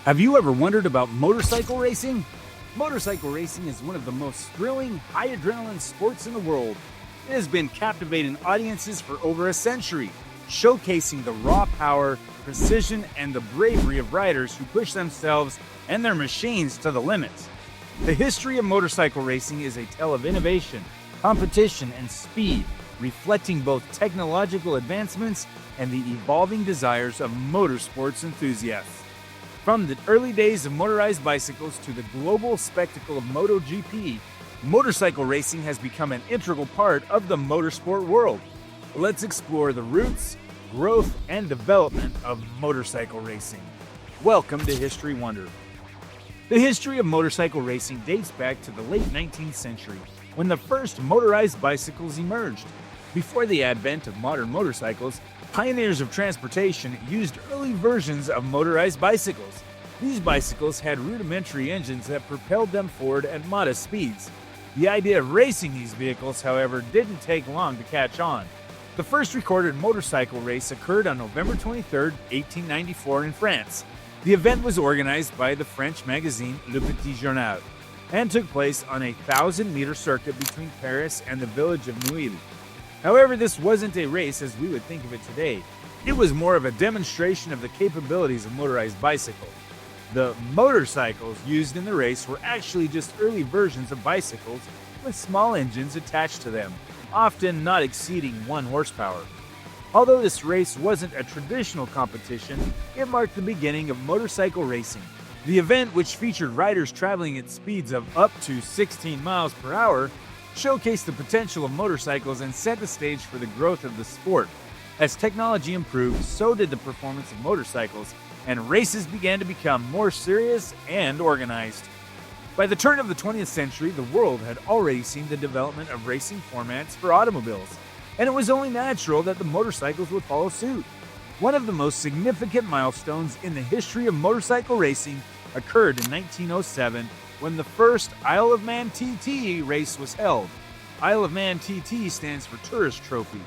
Have you ever wondered about motorcycle racing? Motorcycle racing is one of the most thrilling, high adrenaline sports in the world. It has been captivating audiences for over a century, showcasing the raw power, precision, and the bravery of riders who push themselves and their machines to the limits. The history of motorcycle racing is a tale of innovation, competition, and speed, reflecting both technological advancements and the evolving desires of motorsports enthusiasts. From the early days of motorized bicycles to the global spectacle of MotoGP, motorcycle racing has become an integral part of the motorsport world. Let's explore the roots, growth, and development of motorcycle racing. Welcome to History Wonder. The history of motorcycle racing dates back to the late 19th century, when the first motorized bicycles emerged. Before the advent of modern motorcycles, pioneers of transportation used early versions of motorized bicycles. These bicycles had rudimentary engines that propelled them forward at modest speeds. The idea of racing these vehicles, however, didn't take long to catch on. The first recorded motorcycle race occurred on November 23, 1894 in France. The event was organized by the French magazine Le Petit Journal and took place on a 1,000-meter circuit between Paris and the village of Neuilly. However, this wasn't a race as we would think of it today. It was more of a demonstration of the capabilities of motorized bicycles. The motorcycles used in the race were actually just early versions of bicycles with small engines attached to them, often not exceeding 1 horsepower. Although this race wasn't a traditional competition, it marked the beginning of motorcycle racing. The event, which featured riders traveling at speeds of up to 16 miles per hour, showcased the potential of motorcycles and set the stage for the growth of the sport. As technology improved, so did the performance of motorcycles, and races began to become more serious and organized. By the turn of the 20th century, the world had already seen the development of racing formats for automobiles, and it was only natural that the motorcycles would follow suit. One of the most significant milestones in the history of motorcycle racing occurred in 1907 when the first Isle of Man TT race was held. Isle of Man TT stands for Tourist Trophy.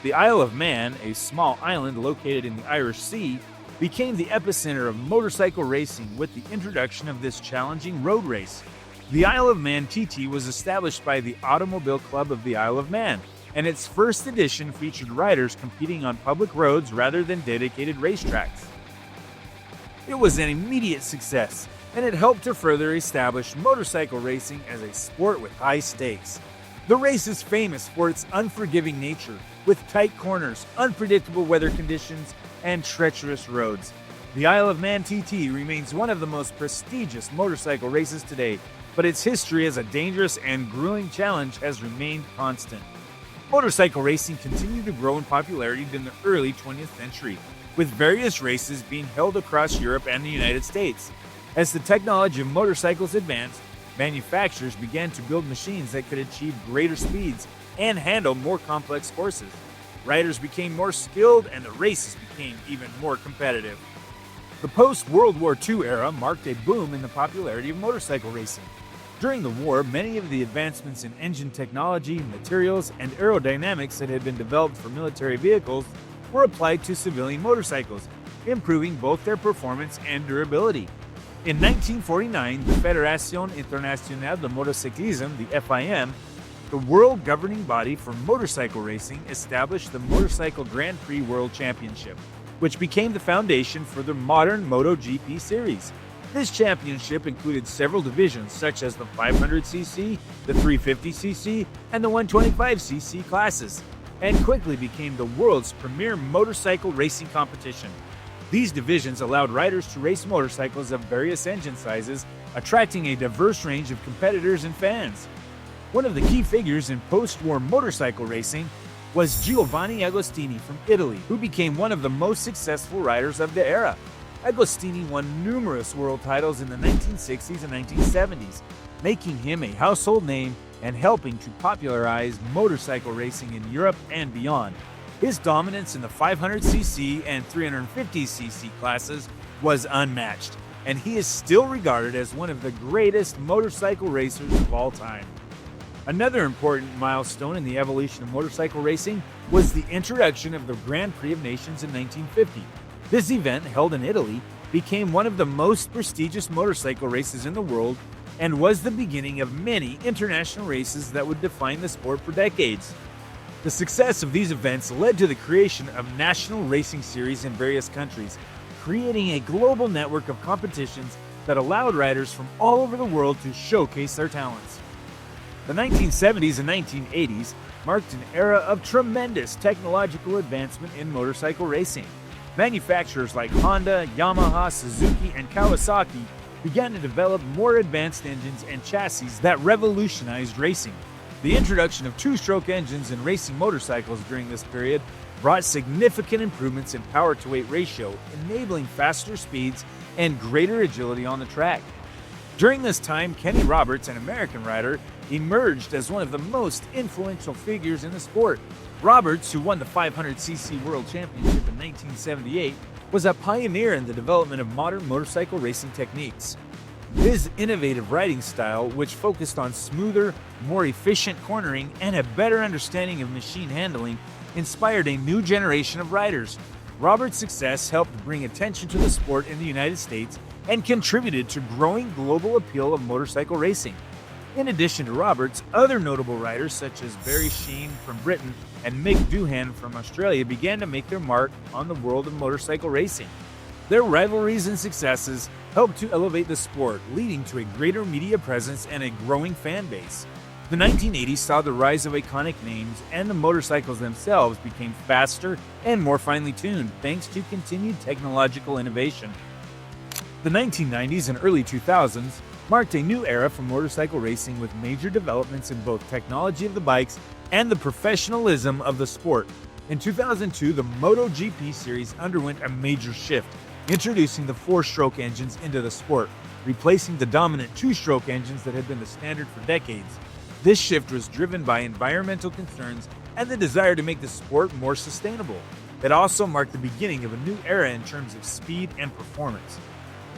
The Isle of Man, a small island located in the Irish Sea, became the epicenter of motorcycle racing with the introduction of this challenging road race. The Isle of Man TT was established by the Automobile Club of the Isle of Man, and its first edition featured riders competing on public roads rather than dedicated racetracks. It was an immediate success, and it helped to further establish motorcycle racing as a sport with high stakes. The race is famous for its unforgiving nature, with tight corners, unpredictable weather conditions, and treacherous roads. The Isle of Man TT remains one of the most prestigious motorcycle races today, but its history as a dangerous and grueling challenge has remained constant. Motorcycle racing continued to grow in popularity in the early 20th century, with various races being held across Europe and the United States. As the technology of motorcycles advanced, manufacturers began to build machines that could achieve greater speeds and handle more complex courses. Riders became more skilled and the races became even more competitive. The post-World War II era marked a boom in the popularity of motorcycle racing. During the war, many of the advancements in engine technology, materials, and aerodynamics that had been developed for military vehicles were applied to civilian motorcycles, improving both their performance and durability. In 1949, the Fédération Internationale de Motocyclisme, the FIM, the world governing body for motorcycle racing, established the Motorcycle Grand Prix World Championship, which became the foundation for the modern MotoGP series. This championship included several divisions such as the 500cc, the 350cc, and the 125cc classes, and quickly became the world's premier motorcycle racing competition. These divisions allowed riders to race motorcycles of various engine sizes, attracting a diverse range of competitors and fans. One of the key figures in post-war motorcycle racing was Giovanni Agostini from Italy, who became one of the most successful riders of the era. Agostini won numerous world titles in the 1960s and 1970s, making him a household name and helping to popularize motorcycle racing in Europe and beyond. His dominance in the 500cc and 350cc classes was unmatched, and he is still regarded as one of the greatest motorcycle racers of all time. Another important milestone in the evolution of motorcycle racing was the introduction of the Grand Prix of Nations in 1950. This event, held in Italy, became one of the most prestigious motorcycle races in the world and was the beginning of many international races that would define the sport for decades. The success of these events led to the creation of national racing series in various countries, creating a global network of competitions that allowed riders from all over the world to showcase their talents. The 1970s and 1980s marked an era of tremendous technological advancement in motorcycle racing. Manufacturers like Honda, Yamaha, Suzuki, and Kawasaki began to develop more advanced engines and chassis that revolutionized racing. The introduction of two-stroke engines in racing motorcycles during this period brought significant improvements in power-to-weight ratio, enabling faster speeds and greater agility on the track. During this time, Kenny Roberts, an American rider, emerged as one of the most influential figures in the sport. Roberts, who won the 500cc World Championship in 1978, was a pioneer in the development of modern motorcycle racing techniques. His innovative riding style, which focused on smoother, more efficient cornering and a better understanding of machine handling, inspired a new generation of riders. Roberts' success helped bring attention to the sport in the United States and contributed to growing global appeal of motorcycle racing. In addition to Roberts, other notable riders such as Barry Sheene from Britain and Mick Doohan from Australia began to make their mark on the world of motorcycle racing. Their rivalries and successes helped to elevate the sport, leading to a greater media presence and a growing fan base. The 1980s saw the rise of iconic names, and the motorcycles themselves became faster and more finely tuned thanks to continued technological innovation. The 1990s and early 2000s marked a new era for motorcycle racing with major developments in both technology of the bikes and the professionalism of the sport. In 2002, the MotoGP series underwent a major shift, introducing the four-stroke engines into the sport, replacing the dominant two-stroke engines that had been the standard for decades. This shift was driven by environmental concerns and the desire to make the sport more sustainable. It also marked the beginning of a new era in terms of speed and performance.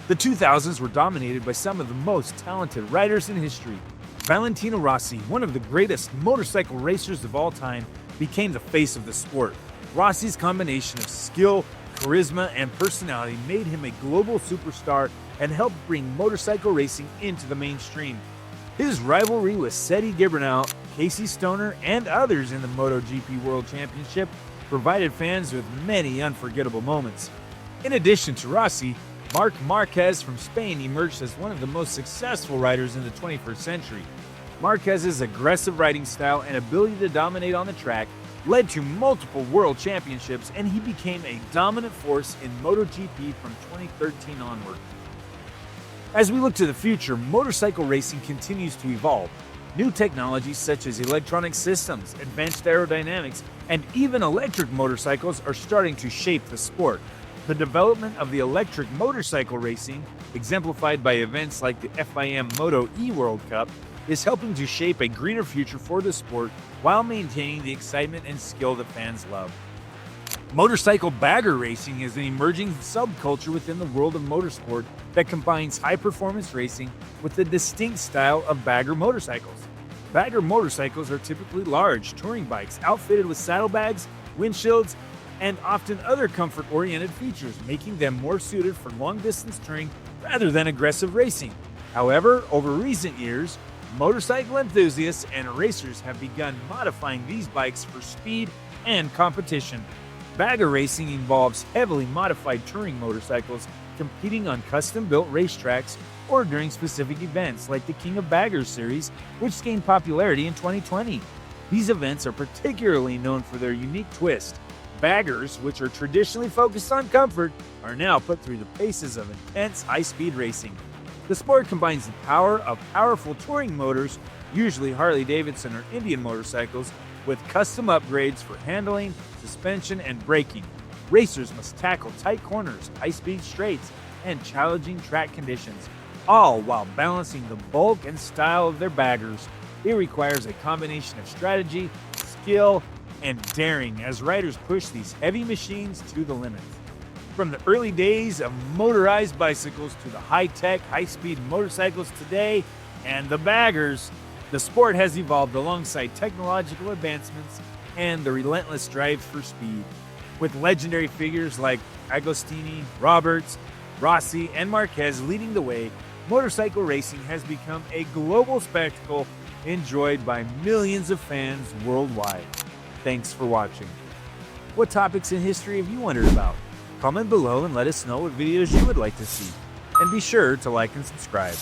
The 2000s were dominated by some of the most talented riders in history. Valentino Rossi, one of the greatest motorcycle racers of all time, became the face of the sport. Rossi's combination of skill, charisma, and personality made him a global superstar and helped bring motorcycle racing into the mainstream. His rivalry with Seti Gibernau, Casey Stoner, and others in the MotoGP World Championship provided fans with many unforgettable moments. In addition to Rossi, Marc Marquez from Spain emerged as one of the most successful riders in the 21st century. Marquez's aggressive riding style and ability to dominate on the track led to multiple world championships, and he became a dominant force in MotoGP from 2013 onward. As we look to the future, motorcycle racing continues to evolve. New technologies such as electronic systems, advanced aerodynamics, and even electric motorcycles are starting to shape the sport. The development of the electric motorcycle racing, exemplified by events like the FIM Moto E World Cup, is helping to shape a greener future for the sport while maintaining the excitement and skill that fans love. Motorcycle bagger racing is an emerging subculture within the world of motorsport that combines high-performance racing with the distinct style of bagger motorcycles. Bagger motorcycles are typically large touring bikes outfitted with saddlebags, windshields, and often other comfort-oriented features, making them more suited for long-distance touring rather than aggressive racing. However, over recent years, motorcycle enthusiasts and racers have begun modifying these bikes for speed and competition. Bagger racing involves heavily modified touring motorcycles competing on custom-built racetracks or during specific events like the King of Baggers series, which gained popularity in 2020. These events are particularly known for their unique twist. Baggers, which are traditionally focused on comfort, are now put through the paces of intense high-speed racing. The sport combines the power of powerful touring motors, usually Harley-Davidson or Indian motorcycles, with custom upgrades for handling, suspension, and braking. Racers must tackle tight corners, high-speed straights, and challenging track conditions, all while balancing the bulk and style of their baggers. It requires a combination of strategy, skill, and daring as riders push these heavy machines to the limits. From the early days of motorized bicycles to the high-tech, high-speed motorcycles today and the baggers, the sport has evolved alongside technological advancements and the relentless drive for speed. With legendary figures like Agostini, Roberts, Rossi and Marquez leading the way, motorcycle racing has become a global spectacle enjoyed by millions of fans worldwide. Thanks for watching. What topics in history have you wondered about? Comment below and let us know what videos you would like to see. And be sure to like and subscribe.